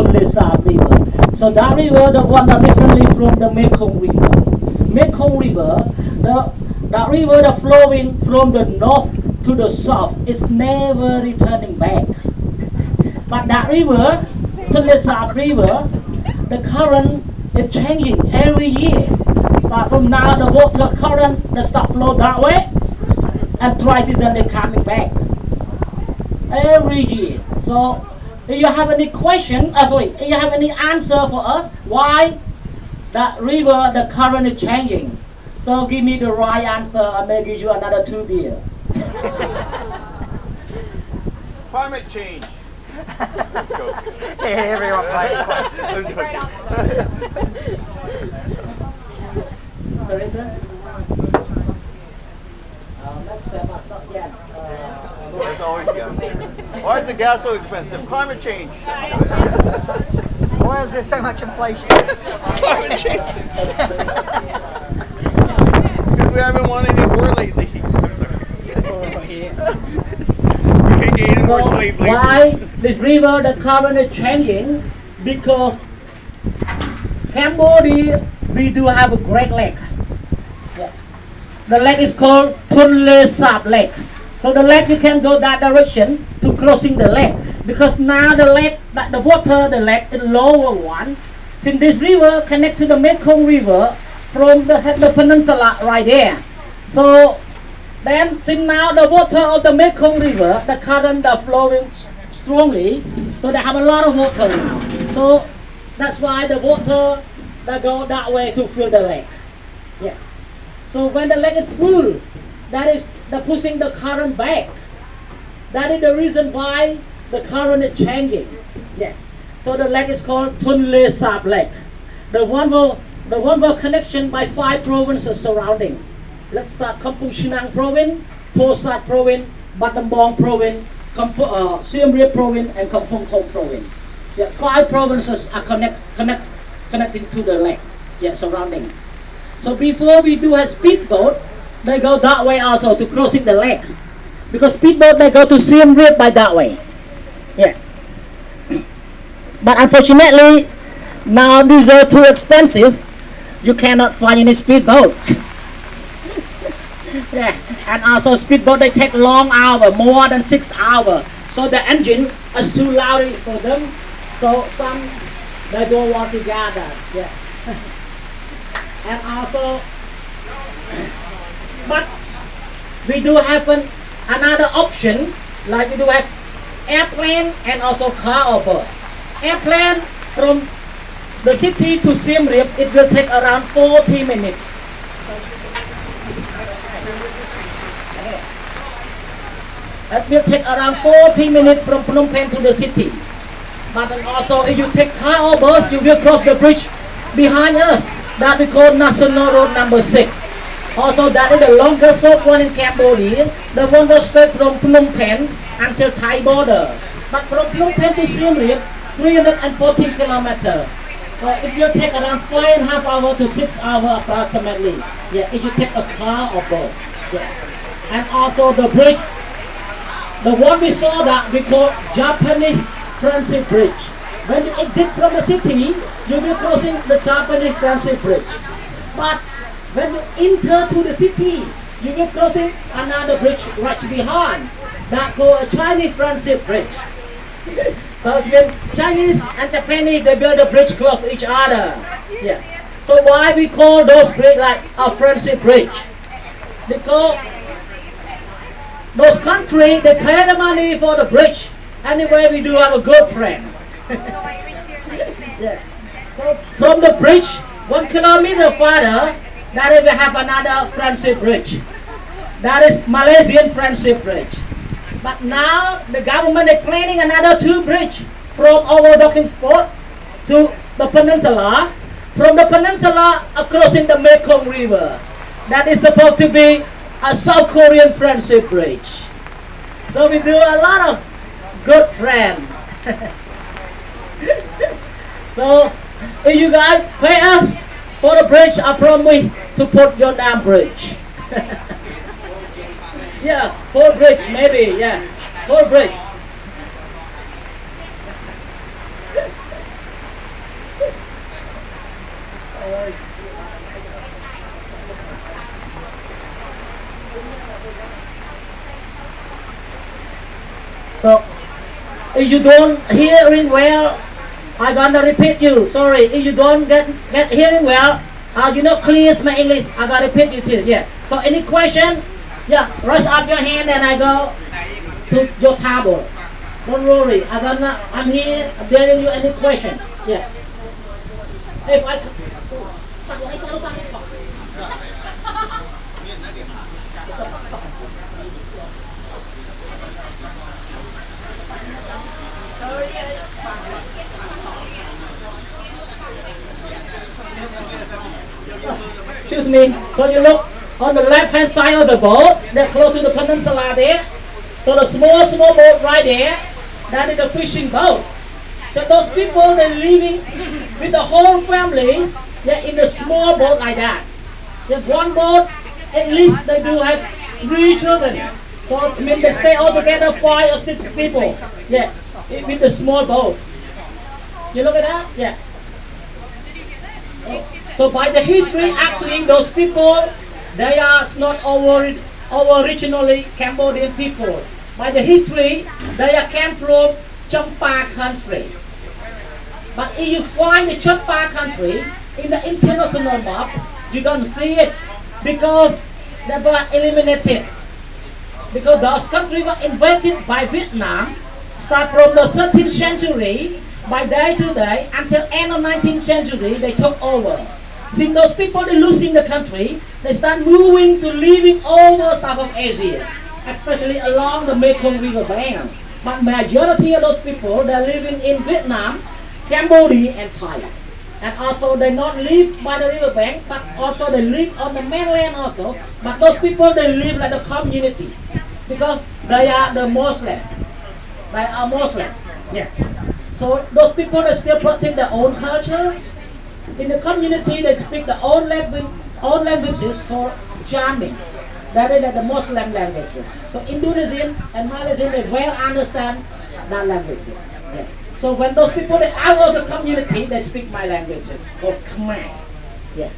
Tonle Sap River. So that river, the one that differently from the Mekong River. Mekong River, the river that flowing from the north to the south is never returning back. But that river, Tonle Sap River, the current is changing every year. Start from now, the water current that start flow that way, and dry season they coming back every year. So if you have any question, if you have any answer for us, why that river, the current is changing? So give me the right answer, I may give you another 2 beer. Climate change. Hey, everyone plays. I'm joking. Sorry, sir? Not yet. That's always the answer. Why is the gas so expensive? Climate change. Why is there so much inflation? Climate change. Because we haven't won any war lately. I'm sorry. We can't get any more slave labor. Why this river, the current is changing? Because Cambodia, we do have a great lake. Yeah. The lake is called Tonle Sap Lake. So the lake, you can go that direction to crossing the lake. Because now the lake, the water, the lake is lower one. Since this river connect to the Mekong River from the peninsula right there. So then, since now the water of the Mekong River, the current are flowing strongly, so they have a lot of water now. So that's why the water that go that way to fill the lake. Yeah. So when the lake is full, that is the pushing the current back. That is the reason why the current is changing. Yeah. So the lake is called Tonle Sap Lake. The one were connection by 5 provinces surrounding. Let's start Kampong Chinang Province, Posat Province, Battambang Province, Siem Reap Province, and Kampong Thom Province. Yeah, 5 provinces are connecting to the lake. Yeah, surrounding. So before we do a speedboat, they go that way also to crossing the lake. Because speedboat they go to Siem Reap by that way. Yeah. But unfortunately, now these are too expensive. You cannot find any speedboat. Yeah, and also speedboat they take long hour, more than 6 hours. So the engine is too loud for them. So some they don't want to gather. Yeah. And also, but we do have another option, like we do have airplane and also car or bus. Airplane from the city to Siem Reap, it will take around 40 minutes. It will take around 40 minutes from Phnom Penh to the city. But then also if you take car or bus, you will cross the bridge behind us that we call National Road number 6. Also that is the longest road one in Cambodia. The one goes straight from Phnom Penh until Thai border. But from Phnom Penh to Siem Reap, 314 kilometers. So it will take around 5.5 hours to 6 hours approximately. Yeah, if you take a car or bus. Yeah. And also the bridge, the one we saw that we call Japanese Transit Bridge. When you exit from the city, you will crossing the Japanese Transit Bridge. But when you enter to the city, you will crossing another bridge right behind. That called a Chinese Transit Bridge. Because when Chinese and Japanese, they build a bridge close to each other. Yeah. So why we call those bridge like a friendship bridge? Because those countries, they pay the money for the bridge. Anyway, we do have a good friend. Yeah. So from the bridge, 1 kilometer further, that is we have another friendship bridge. That is Malaysian friendship bridge. But now the government is planning another 2 bridges from our docking spot to the peninsula. From the peninsula across in the Mekong River. That is supposed to be a South Korean friendship bridge. So we do a lot of good friends. So if you guys pay us for the bridge, I promise to put your damn bridge. Yeah, 4 bridge maybe, yeah, 4 bridge. if you don't hearing well, I'm gonna repeat you. Sorry, if you don't get hearing well, you know clear my English. I gotta repeat you too. Yeah. So any question? Yeah, raise up your hand and I go to your table. Don't worry. I'm here. I'm bearing you any question. Yeah. If I Excuse me. So you look on the left hand side of the boat, they're close to the peninsula there. So the small boat right there, that is the fishing boat. So those people they're living with the whole family, they're in a small boat like that. They one boat, at least they do have 3 children. So it means they stay all together 5 or 6 people. Yeah, with the small boat. You look at that? Yeah. So by the history, actually, those people, they are not originally Cambodian people. By the history, they are came from Champa country. But if you find the Champa country in the international map, you don't see it because they were eliminated. Because those countries were invaded by Vietnam, start from the 13th century, by day to day, until end of 19th century, they took over. Since those people are losing the country, they start moving to living over South of Asia, especially along the Mekong River bank. But majority of those people, they're living in Vietnam, Cambodia, and Thailand. And also they not live by the river bank, but also they live on the mainland also. But those people, they live like a community because they are the Muslim. They are Muslim. Yeah. So those people, they still protect their own culture. In the community, they speak their own languages called Jamming. That is like the Muslim languages. So Indonesian and Malaysian, they well understand that languages. Yeah. So when those people are out of the community, they speak my languages called Khmer. Yeah.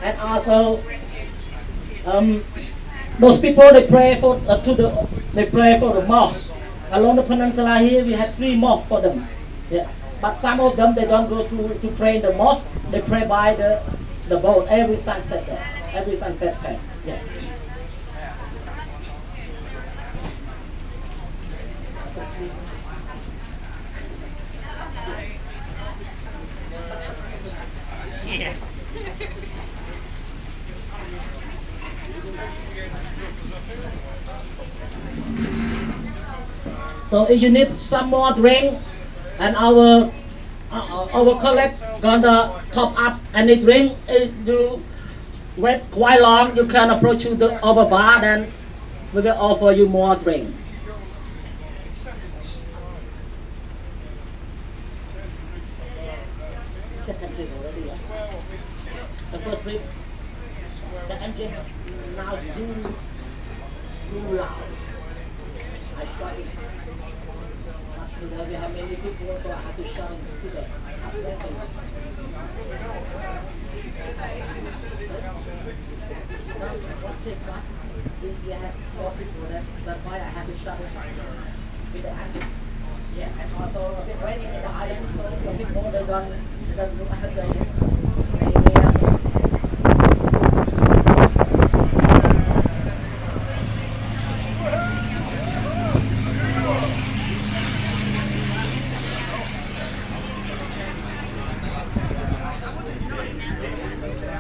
and also those people they pray for the mosque. Along the peninsula here, we have 3 mosques for them. Yeah. But some of them they don't go to pray in the mosque. They pray by the boat every sunset there. Every sunset time. Yeah. So if you need some more drink, and our colleague gonna top up any drink. If you wait quite long, you can approach to the over bar, then we will offer you more drink. Second trip already. The first trip, the engine now is too loud. I shut it. Today we have many people, so I have to shut it to the we have 4 people, that's why I have to shut it with the engine. Yeah, and also it's raining in the island, so the people they don't look at the stay there.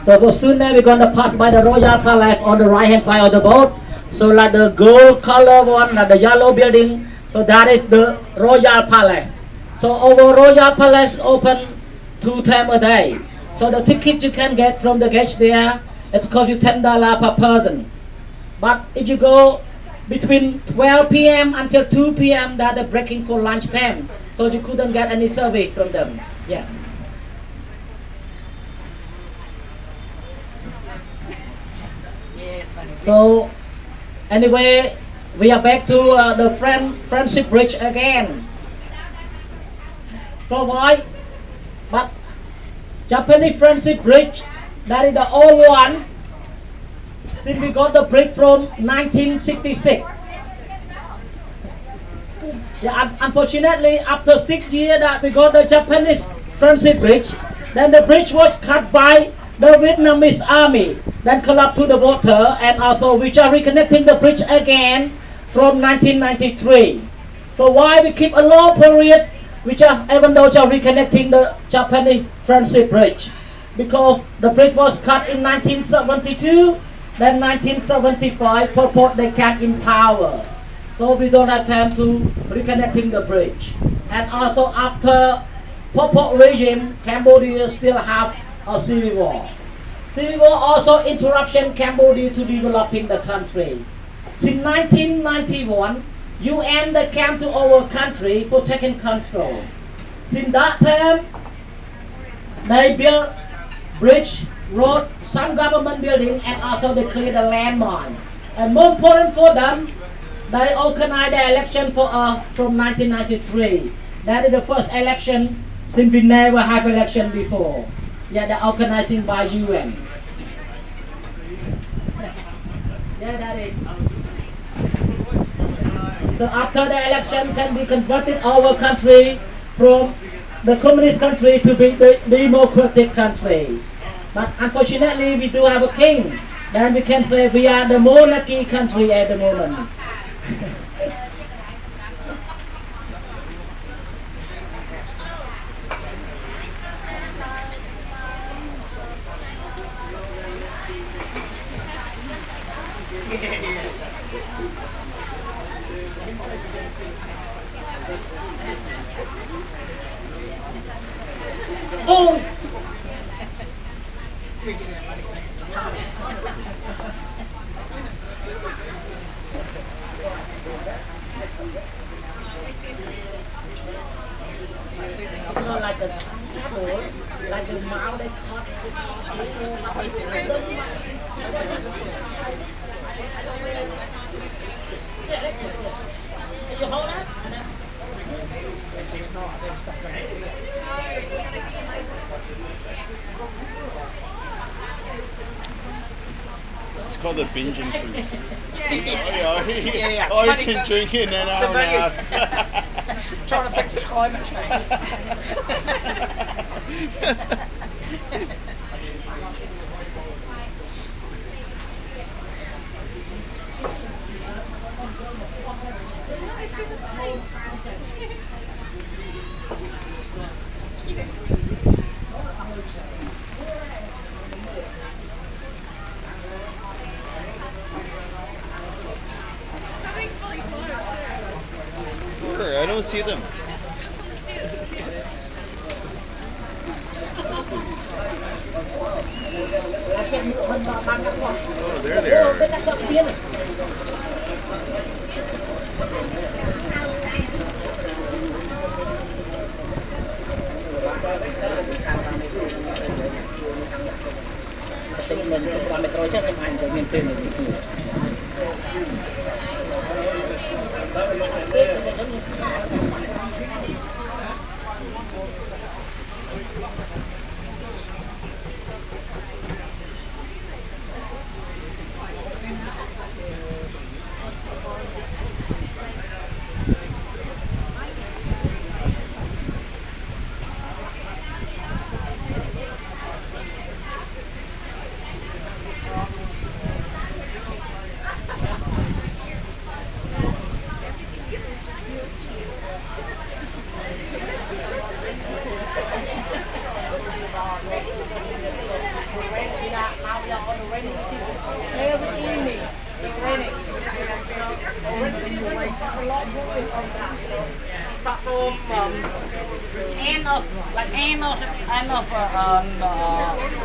So soon now we're gonna pass by the Royal Palace on the right hand side of the boat. So like the gold color one, like the yellow building. So that is the Royal Palace. So our Royal Palace open 2 times a day. So the ticket you can get from the gate there, it's cost you $10 per person. But if you go between 12 p.m. until 2 p.m., that they're breaking for lunch time. So you couldn't get any service from them. Yeah. So anyway, we are back to the friendship bridge again. So why? But Japanese friendship bridge, that is the old one. Since we got the bridge from 1966. Yeah, unfortunately, after 6 years that we got the Japanese friendship bridge, then the bridge was cut by the Vietnamese army, then collapsed to the water, and also we are reconnecting the bridge again from 1993. So why we keep a long period, which are even though we are reconnecting the Japanese friendship bridge, because the bridge was cut in 1972, then 1975, Pol Pot they came in power. So we don't have time to reconnecting the bridge. And also after Pol Pot regime, Cambodia still have a civil war. Civil war also interruption Cambodia to developing the country. Since 1991, UN they came to our country for taking control. Since that time, they built bridge, road, some government building, and also they clear the landmine. And more important for them, they organized the election for from 1993. That is the first election since we never have election before. Yeah, they're organizing by UN. Yeah, that is. So after the election can be converted our country from the communist country to be the democratic country. But unfortunately we do have a king. Then we can say we are the monarchy country at the moment. Oh! So like the apple, like the mouth they cut. You hold that? It's not. It's stuck there. It's called a binging food. Yeah. Oh, you can drink it in an hour and a half. Trying to fix climate change. Sure, I don't see them. Oh, there they are.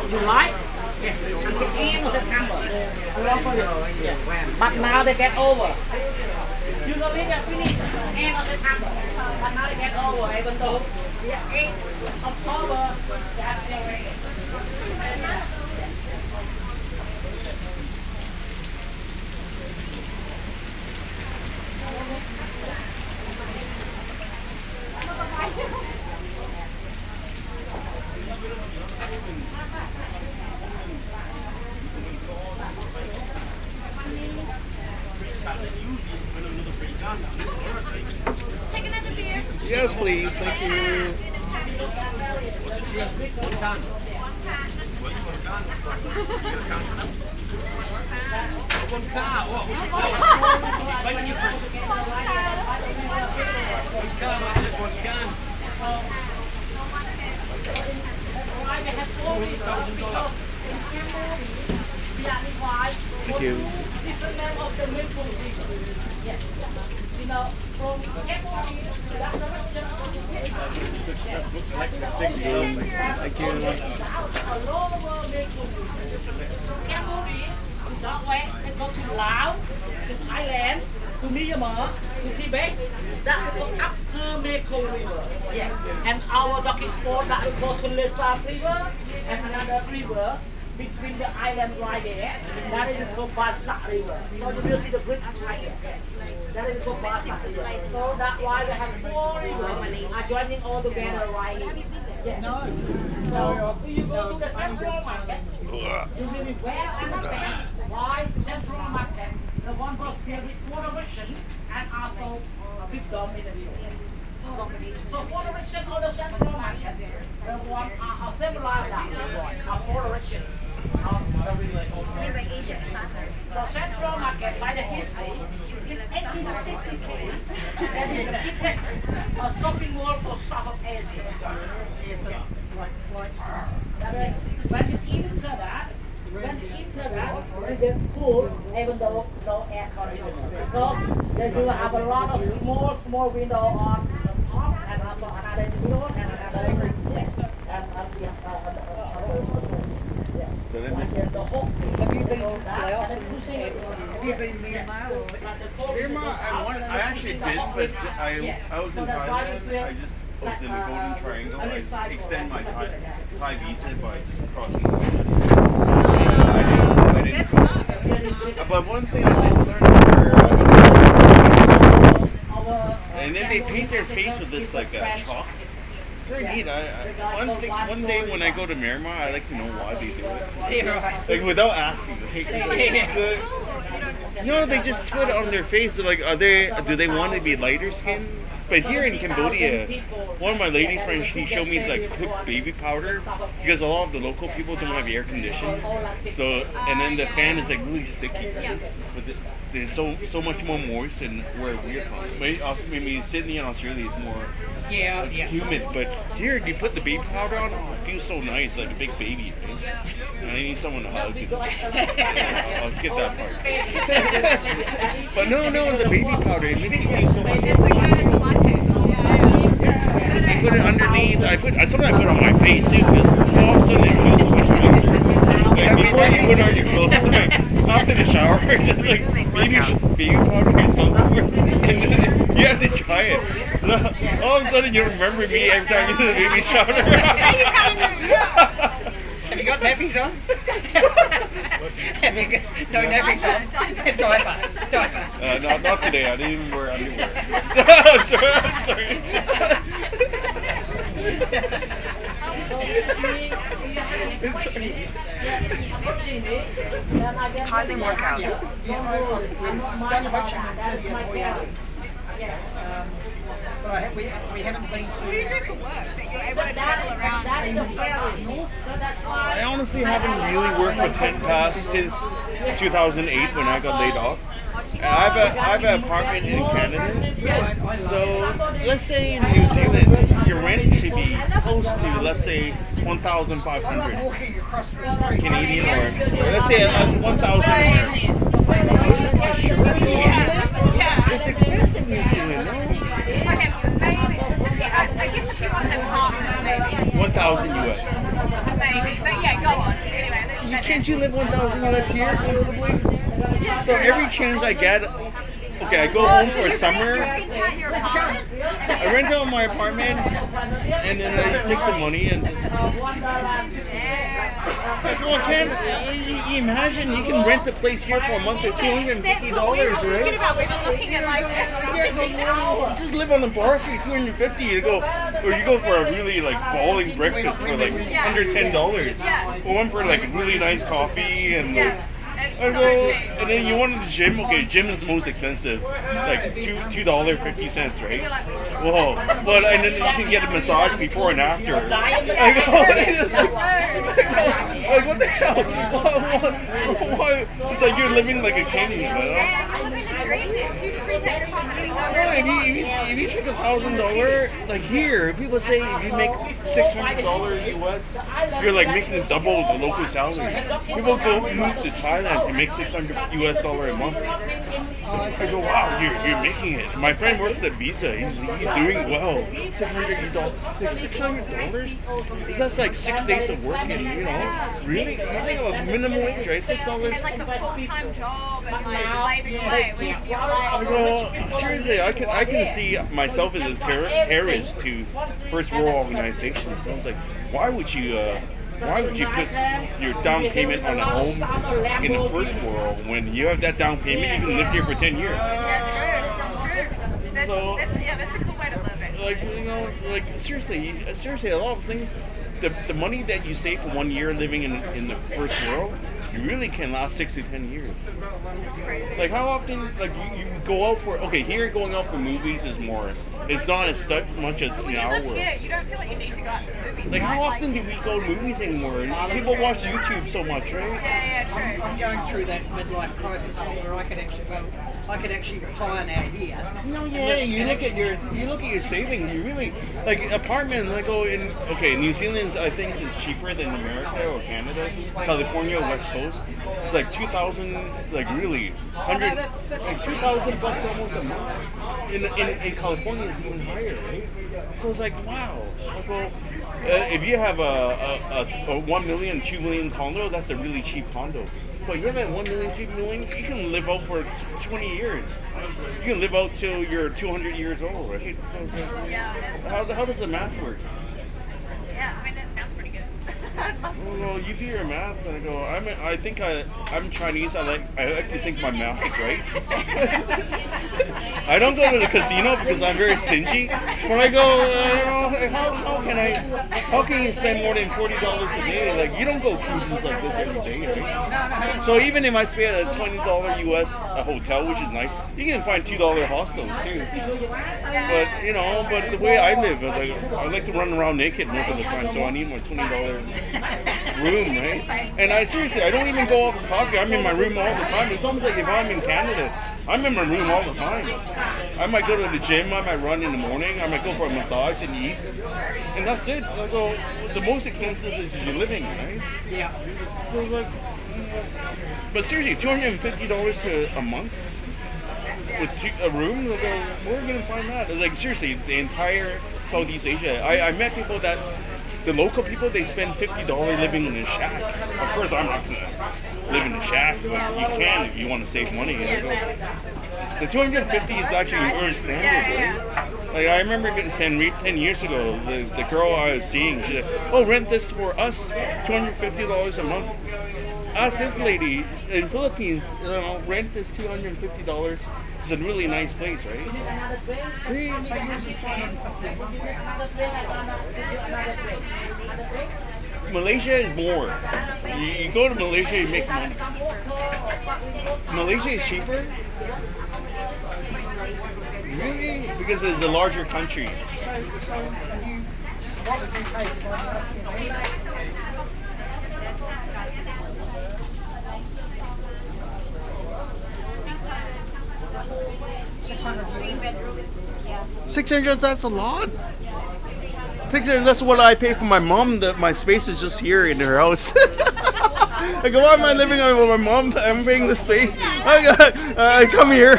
July. End of September. But now they get over. Usually they finish end of September. But now they get over. Even though we are 8 October, they are still raining. Taking Yes, please. Thank you. Thank you. Different name of the Mekong River. Yes. You know, from Cambodia to that direction. Thank you. Thank you. All over Mekong River. From Cambodia to that way, they go to Laos, to Thailand, to Myanmar, to Tibet. That will go up to Mekong River. Yes. And our docking spot that will go to Lesab River and another river between the island right there. That is called Basak River. So you will see the bridge right there. That is called Basak River. So that's why we have 4 rivers are joining all together right here. Yeah. So you go to the central market, you will be well understand why central market, the one was here with 4 direction and also a big dome in the middle. So 4 direction of the central market, the one are similar are 4 direction. So Central Market by the history in 1863 that is the biggest shopping mall for South Asia. When you enter that, it's just cool even though no air conditioning. So they do have a lot of small window on the top and also another window and another Have you been to Laos and have you been Myanmar or Myanmar, I actually did, but I was in Thailand. I just was in the Golden Triangle. I extend my Thai visa by just crossing the border. So I didn't. But one thing I did learn and then they paint their face with this like chalk. Very neat. One day when I go to Myanmar, I like to know why they do it. Like without asking. They just put it on their face. They're like, do they want to be lighter skinned? But here in Cambodia, one of my lady friends, she showed me like cooked baby powder because a lot of the local people don't have air conditioning. So, and then the fan is like really sticky. But it's so much more moist than where we're from. Maybe Sydney and Australia is more humid. But here, you put the baby powder on, it feels so nice, like a big baby. And I need someone to hug. I'll skip that part. But no, the baby powder, it makes you feel so much more. I put it underneath. Sometimes I put it on my face too, because all of a sudden it feels so much nicer. Like before you put on your clothes, like after the shower, just like baby powder is so good. And then you have to try it. So all of a sudden you remember me every time you do the baby shower. have you got nappies on? Have you got no nappies on? Diaper. Not today. I didn't even wear underwear. Sorry. Pausing workout. But we haven't been to. What do you do for work that you're able to travel around so much? I honestly haven't really worked with Tent Pass since 2008 when I got laid off. And I have an apartment in Canada. So let's say in New Zealand, your rent should be close to, let's say, 1,500 Walking across the street. Canadian or let's say 1,000 American. It's expensive in New Zealand, no? Okay, maybe. I guess if you want an apartment, maybe. 1,000 US. Maybe. But yeah, go on. Anyway, Can't you live 1,000 US here comfortably? So every chance I get, okay, I go home for a summer. I rent out my apartment, and then I take the money and. Well, you imagine you can rent a place here for a month for $250, right? Just live on the bar street, $250. You go for a really like balling breakfast for like under $10. Or one for like really nice coffee and. It's I so go, cheap. and then you want the gym? Okay, gym is the most expensive. It's like $2.50, right? You're like, Whoa. But and then you can get a massage before and after. I go, like, what the hell? Why? It's like you're living like a king, you know? yeah, you're living the dream there. So you just read that department and go, If you take $1,000, like here, people say if you make $600 US, you're like making double the local salary. People go move to Thailand to make $600 US a month. I go, wow, you're making it. My friend works at Visa. He's doing well. $600, like $600. That's like 6 days of work, and really, you think of a minimum wage, right? $6. and like a full-time job and like slaving away when you're I go, seriously, I can see myself as a terrorist to first world organizations. So I was like, why would you put your down payment on a home in the first world when you have that down payment? You can live here for 10 years. Yeah, true. That's a cool way to live it. Like seriously, a lot of things. The money that you save for 1 year living in the first world, you really can last 6 to 10 years. It's crazy. Like how often, like you go out for, okay, here going out for movies is more, it's not as much as in When you our live world. here, you don't feel like you need to go out to the movies. Like how right? often do we go to movies anymore? And people watch YouTube so much, right? Yeah, true. I'm going through that midlife crisis thing where I could actually retire now here. No, yeah. You look at your savings. You really like apartment. Like New Zealand's I think is cheaper than America or Canada. California, West Coast. It's like 2,000. Like really, like $2,000 almost a month. In California, it's even higher, right? So it's like wow. If you have a 1 million, 2 million condo, that's a really cheap condo. But you have a 1 million, 2 million, you can live out for 20 years. You can live out till you're 200 years old, right? So it's like, how does the math work? Yeah, I mean, that sounds pretty good. Well, you do your math, and I go. I'm Chinese. I like to think my math is right. I don't go to the casino because I'm very stingy. When I go, how can you spend more than $40 a day? Like you don't go cruises like this every day, right? So even if I stay at a $20 US hotel, which is nice, you can find $2 hostels too. But the way I live, I like to run around naked most of the time, so I need my $20 room, right? And I don't even go out for coffee. I'm in my room all the time. It's almost like if I'm in Canada, I'm in my room all the time. I might go to the gym, I might run in the morning, I might go for a massage and eat, and that's it. I go, the most expensive is your living, right? Yeah. So but seriously, $250 a month with a room, like, where are we going to find that? Like seriously, the entire Southeast Asia. I met people that, the local people, they spend $50 living in a shack. Of course, I'm not going to live in a shack, but you can if you want to save money. The 250 is actually your standard, right? Like I remember getting sent 10 years ago, the girl I was seeing, she said, "Oh, rent this for us, $250 a month." Ask this lady in Philippines, rent is $250. It's a really nice place, right? See? Malaysia is more. You go to Malaysia, you make money. Malaysia is cheaper? Really? Because it's a larger country. $600, that's a lot. That's what I pay for my mom. My space is just here in her house. I go, why am I living with my mom? I'm paying the space. I come here.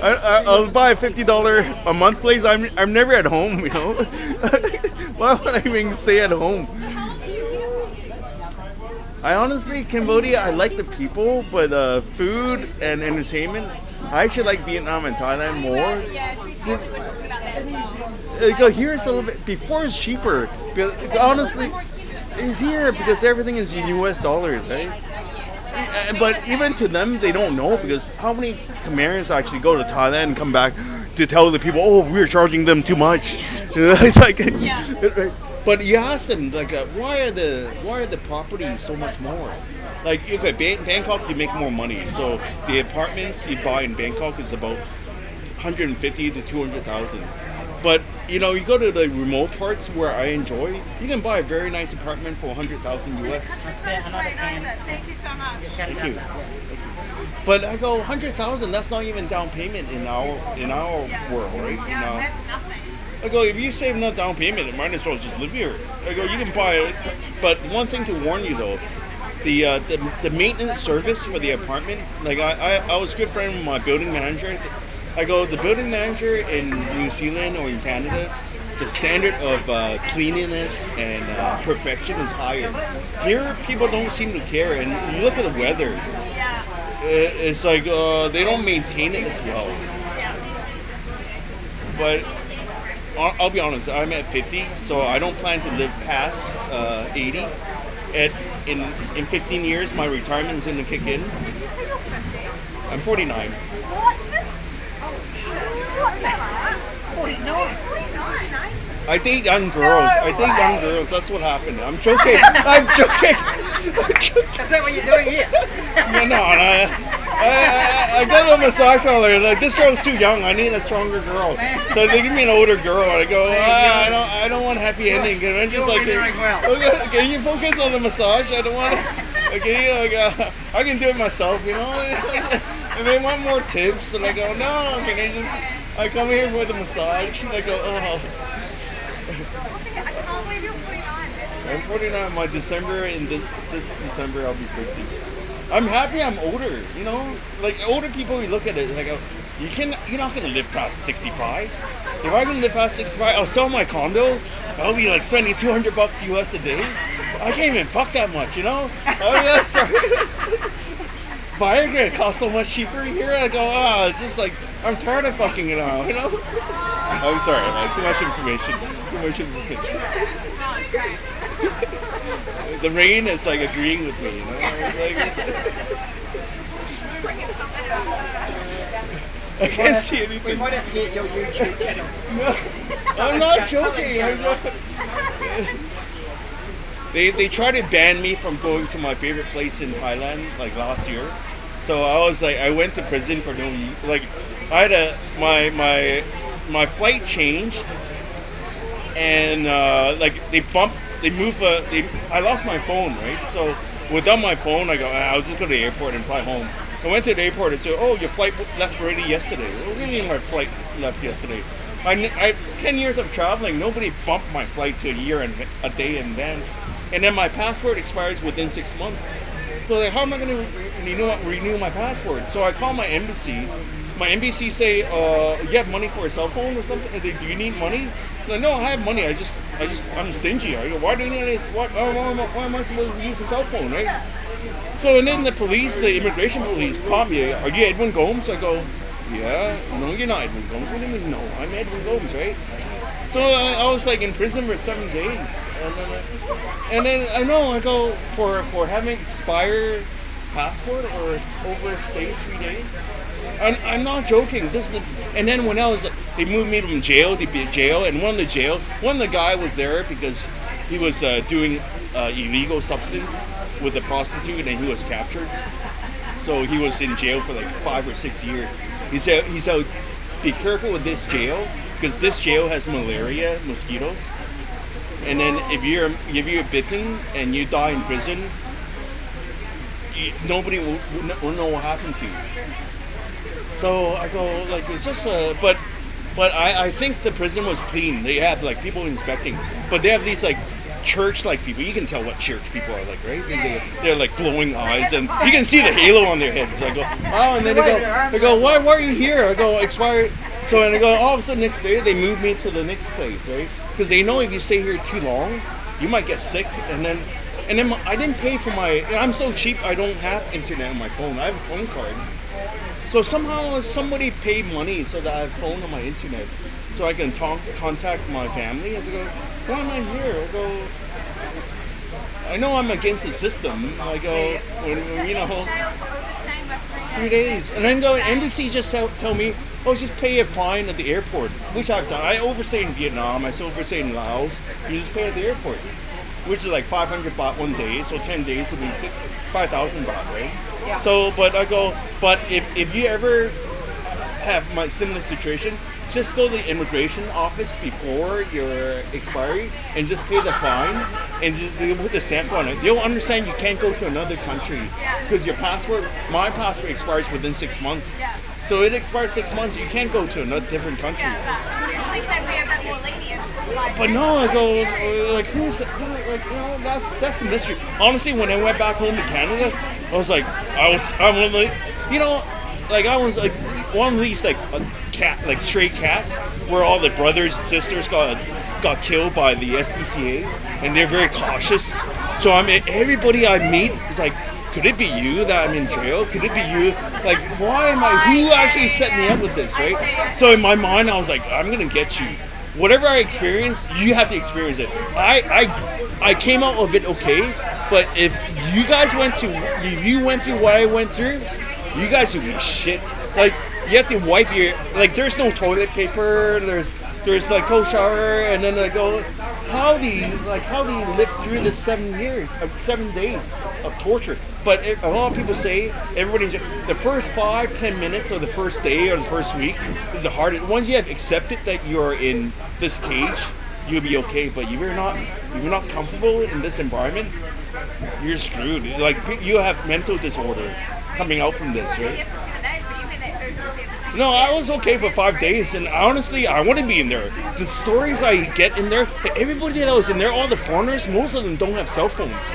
I'll buy a $50 a month place. I'm never at home, Why would I even stay at home? I honestly, Cambodia, I like the people, but food and entertainment, I actually like Vietnam and Thailand more. Yeah, we were talking about that as well. Here it's a little bit, before it's cheaper. But honestly, it's here because everything is in US dollars, right? But even to them, they don't know because how many Khmers actually go to Thailand and come back to tell the people, oh, we're charging them too much. It's like, But you ask them like, why are the properties so much more? Like, okay, Bangkok you make more money, so the apartments you buy in Bangkok is about 150 to 200,000. But you know, you go to the remote parts where I enjoy, you can buy a very nice apartment for 100,000 US. Countryside is way nicer. Thank you so much. Thank you. But I go 100,000. That's not even down payment in our world, right? Yeah, You know? that's nothing. I go, if you save enough down payment, you might as well just live here. I go, you can buy it. But one thing to warn you though, the maintenance service for the apartment, like I was a good friend with my building manager. I go, the building manager in New Zealand or in Canada, the standard of cleanliness and perfection is higher. Here, people don't seem to care, and you look at the weather, Yeah. it's like they don't maintain it as well. But I'll be honest, I'm at 50, so I don't plan to live past 80. In 15 years, my retirement's going to kick in. Did you say you're 50? I'm 49. What? What the heck? 49. 49, eh? I date young girls. That's what happened. I'm joking. I'm joking. Is that what you're doing here? No. I got a massage parlor. Like, this girl's too young. I need a stronger girl. So they give me an older girl. I go, I don't want happy ending. I'm just like, doing well. okay, can you focus on the massage? I don't want to. Okay, I can do it myself. You know. And they want more tips, and I go, no. Can I just? I come here for the massage, and I go, oh. I can't believe you're 49. It's I'm 49. My December, in this December, I'll be 50. I'm happy I'm older, you know? Like, older people, you look at it, like, you're not going to live past 65. If I can live past 65, I'll sell my condo. I'll be, like, spending $200 US a day. I can't even fuck that much, you know? Oh, yeah, sorry. Viagra costs so much cheaper here. I go, it's just like, I'm tired of fucking it out, you know? I'm sorry, man. Too much information. No, it's great. The rain is like agreeing with me, you know? I can't see We anything. might have to get your YouTube channel. I'm not joking. They tried to ban me from going to my favorite place in Thailand like last year. So I was like, I went to prison for no, like, I had my flight changed, and like I lost my phone, right? So without my phone, I was just go to the airport and fly home. I went to the airport and said, oh, your flight left already yesterday. What do you mean my flight left yesterday? I 10 years of traveling, nobody bumped my flight to a day in advance. And then my passport expires within 6 months. So like, how am I going to renew my passport? So I call my embassy. My embassy say, you have money for a cell phone or something? Do you need money? Like, no, I have money. I'm stingy. I go, why do you need this? Why am I supposed to use a cell phone, right? So and then the immigration police caught me. Are you Edwin Gomes? I go, yeah. No, you're not Edwin Gomes. What do you mean, no? I'm Edwin Gomes, right? So I was like in prison for 7 days. And then I go for having expired passport or overstayed 3 days. I'm not joking. And then when they moved me from jail to jail, and one of the guy was there because he was doing illegal substance with a prostitute, and he was captured. So he was in jail for like 5 or 6 years. He said, be careful with this jail, because this jail has malaria, mosquitoes. And then if you're bitten and you die in prison, nobody will know what happened to you. So I go, like, it's just but I think the prison was clean. They have like people inspecting, but they have these like church-like people. You can tell what church people are like, right? They're like glowing eyes, and you can see the halo on their heads. So I go, oh, and then they go, why are you here? I go, expired. So and I go, all of a sudden next day they move me to the next place, right? Because they know if you stay here too long, you might get sick. And then I didn't pay for I'm so cheap. I don't have internet on my phone. I have a phone card. So somehow somebody paid money so that I have phone on my internet, so I can contact my family. And go, why am I here? I go, I know I'm against the system. I go, you know, 3 days. And then embassy just tell me, oh, just pay a fine at the airport. which I've done. I overstayed in Vietnam. I overstayed in Laos. You just pay at the airport, which is like 500 baht one day. So 10 days would be 5,000 baht, right? Yeah. So, but I go, but if you ever have my similar situation, just go to the immigration office before your expiry and just pay the fine and just they'll put the stamp on it. They'll understand you can't go to another country because your passport, my passport expires within 6 months. So it expires 6 months. You can't go to another different country. I think they'd be a bit more lenient. Like, But no, I go like like that's the mystery. Honestly, when I went back home to Canada, I was like I'm like I was like one of these like stray cats where all the brothers and sisters got killed by the SPCA and they're very cautious. So everybody I meet is like, could it be you that I'm in jail? Could it be you? Like, why am I? Who actually set me up with this, right? So in my mind, I was like, I'm gonna get you. Whatever I experience, you have to experience it. I came out of it okay, but if you guys if you went through what I went through, you guys would be shit. Like, you have to wipe your, like, there's no toilet paper, there's like cold shower, and then like, how do you live through the 7 days of torture? But a lot of people say the first 5-10 minutes of the first day or the first week is the hardest. Once you have accepted that you're in this cage, you'll be okay. But if you're not comfortable in this environment, you're screwed. Like, you have mental disorder coming out from this, right? No, I was okay for 5 days, and honestly, I want to be in there. The stories I get in there, everybody that was in there, all the foreigners, most of them don't have cell phones.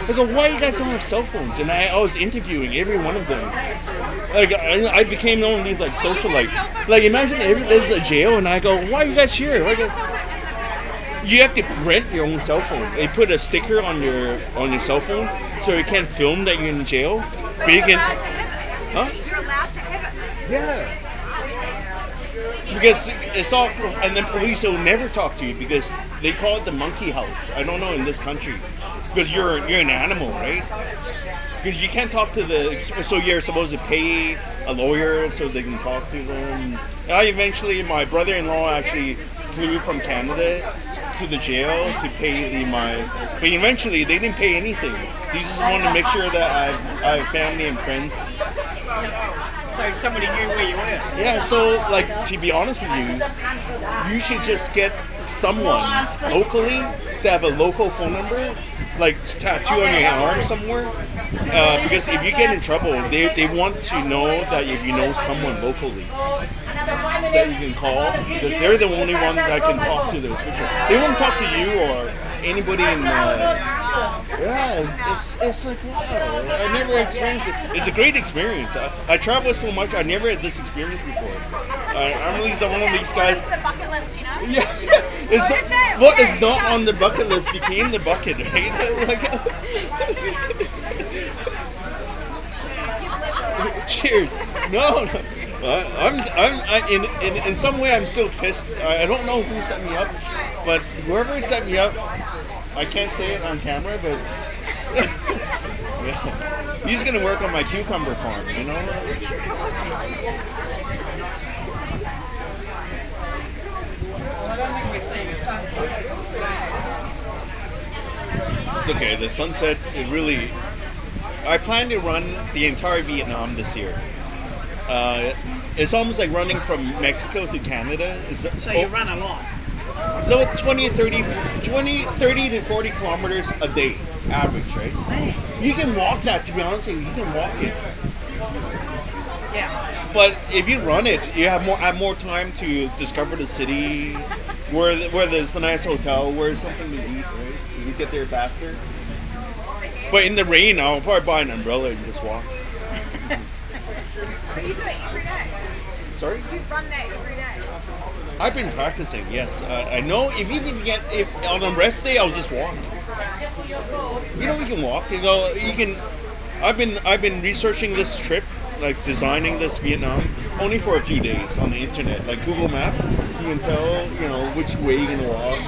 I go, why you guys don't have cell phones? And I was interviewing every one of them. Like, I became one of these like socialites. Like, imagine there's a jail, and I go, why are you guys here? You have to rent your own cell phone. They put a sticker on your cell phone so you can't film that you're in jail. But you can, huh? You're allowed to have it. Yeah. Because it's all, and then police will never talk to you because they call it the monkey house. I don't know in this country because you're an animal, right? Because you can't talk to so you're supposed to pay a lawyer so they can talk to them. Eventually, my brother-in-law actually flew from Canada to the jail to pay but eventually they didn't pay anything. They just wanted to make sure that I have family and friends. So somebody knew where you were. Yeah, so like to be honest with you, you should just get someone locally to have a local phone number, like tattoo on your arm somewhere. Because if you get in trouble, they want to know that if you know someone locally that you can call, because they're the only one that can talk to those people. They won't talk to you or anybody in it's like, wow, I never experienced it. It's a great experience. I travel so much, I never had this experience before. I'm one of these guys. It's the bucket list, you know? Yeah. What is not on the bucket list became the bucket, right? Cheers. No. In some way I'm still pissed. I don't know who set me up, but whoever set me up, I can't say it on camera, but yeah. He's gonna work on my cucumber farm, you know. I don't think we're seeing a sunset. It's okay. The sunset is really. I plan to run the entire Vietnam this year. It's almost like running from Mexico to Canada. So you run a lot. So 30 to 40 kilometers a day, average, right? You can walk that, to be honest with you. You can walk it. Yeah. But if you run it, you have more time to discover the city, where there's a nice hotel, where's something to eat, right? You get there faster. But in the rain, I'll probably buy an umbrella and just walk. But you do it every day. Sorry? You run that every day. I've been practicing, yes. I know if on a rest day, I'll just walk. You can walk. I've been researching this trip, like designing this Vietnam, only for a few days on the internet, like Google Maps. You can tell, which way you're gonna walk.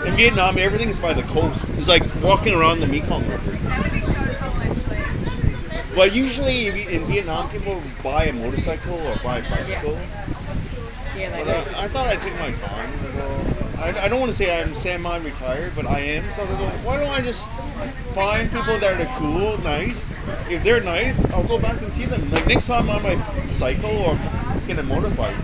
In Vietnam, everything's by the coast. It's like walking around the Mekong River. That would be so cool, actually. But usually in Vietnam, people buy a motorcycle or buy a bicycle. I thought I'd take my time. I don't want to say I'm semi-retired, but I am. So I go, why don't I just find people that are cool, nice? If they're nice, I'll go back and see them. Like next time I'm on my cycle or in a motorbike,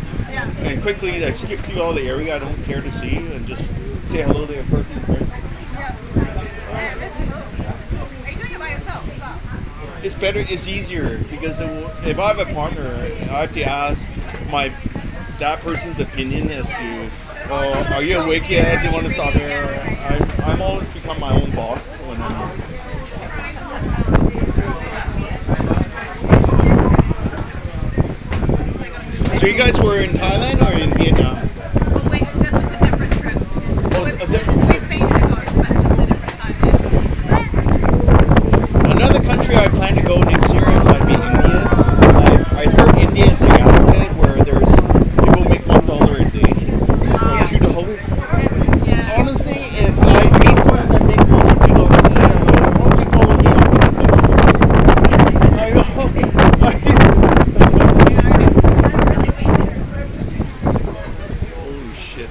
and quickly like skip through all the area I don't care to see and just say hello to a person. Right? Are you doing it by yourself as well? It's better. It's easier because if I have a partner, I have to ask that person's opinion as to, are you awake yet? Do you want to stop here? I'm always become my own boss when I'm. So you guys were in Thailand or in Vietnam? Wait, this was a different trip. Oh, a different We've been to both, but just a different time. Another country I plan to go next year might be India. I heard India is like Africa where there's people make $1 a day or $2. Honestly, if I meet someone that makes more than $2 a day, I go, why don't you follow me? I know. Holy shit.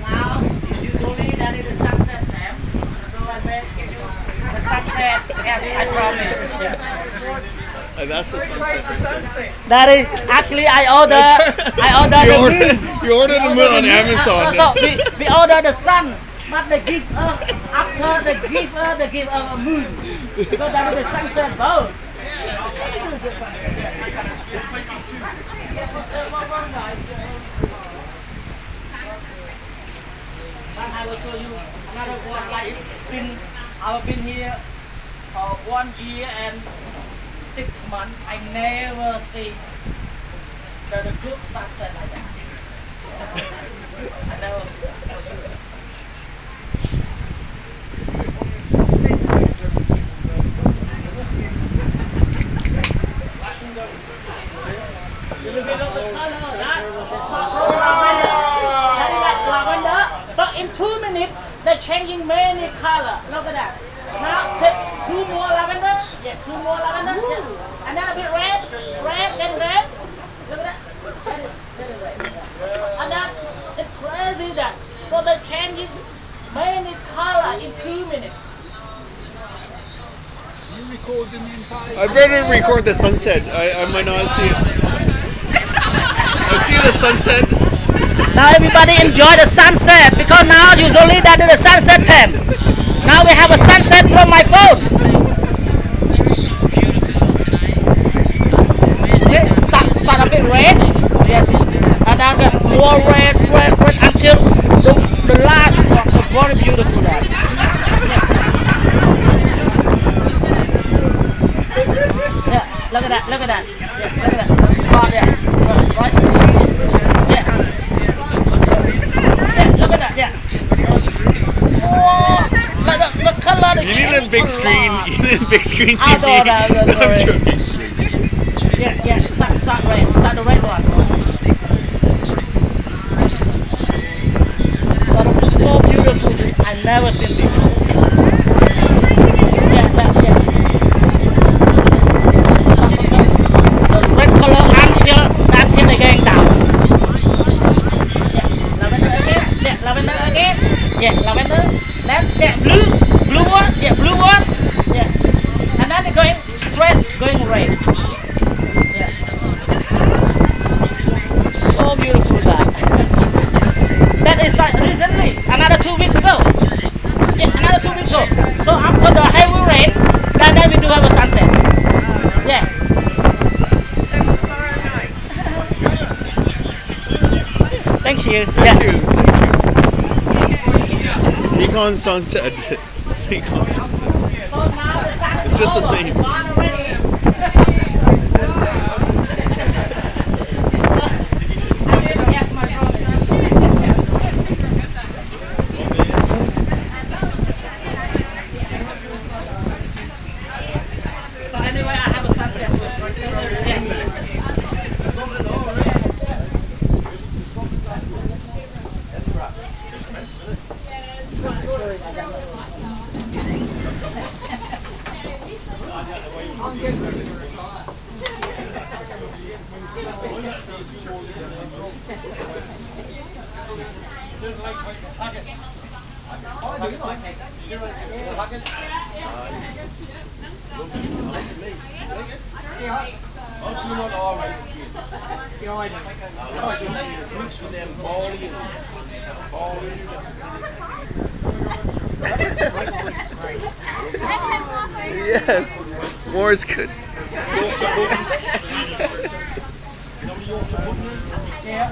Now, usually that is the sunset time. So I will give you the sunset as I promised. That's the sunset. That is actually I order the moon. You ordered the moon on Amazon. So we order the sun, but they give us after they give us a moon. So that is the sunset boat. But I will show you another one like I've been here for 1 year and 6 months. I never see the good sunset like that. I never. Little bit of the color of that. Lavender. So in 2 minutes, they're changing many color. Look at that. Now take 2 more lavender. Yeah, 2 more lavender. Yeah. And then a bit red, then red. Look at that. Then red. And then it's crazy that. So they're changing many color in 2 minutes. I better record the sunset. I might not see it. I see the sunset. Now everybody enjoy the sunset because now usually that is the sunset time. Now we have a sunset from my phone. Okay, start a bit red. Yes. And then more red until the last one. Very beautiful that. Yeah, look at that. Yeah, look at that. Spot there. Right. Yeah. Look at that, yeah. Oh, the color, the You need a big screen. You need a big screen TV. I know that. I'm joking. Yeah. Start red. Start the red one. That is so beautiful. I've never seen before. Yeah. The red color until again down. Lavender again. Yeah, lavender. Then blue one. Yeah, blue one. Yeah. And then they're going straight, going red. Yeah. So beautiful that. That is like recently, another 2 weeks ago. Yeah, another 2 weeks ago. So after the heavy rain, then we do have a sunset. Yeah. So tomorrow night. Thank you. Thank you. Mekong sunset. Mekong sunset. It's just the same. Yes, more is good. Yeah.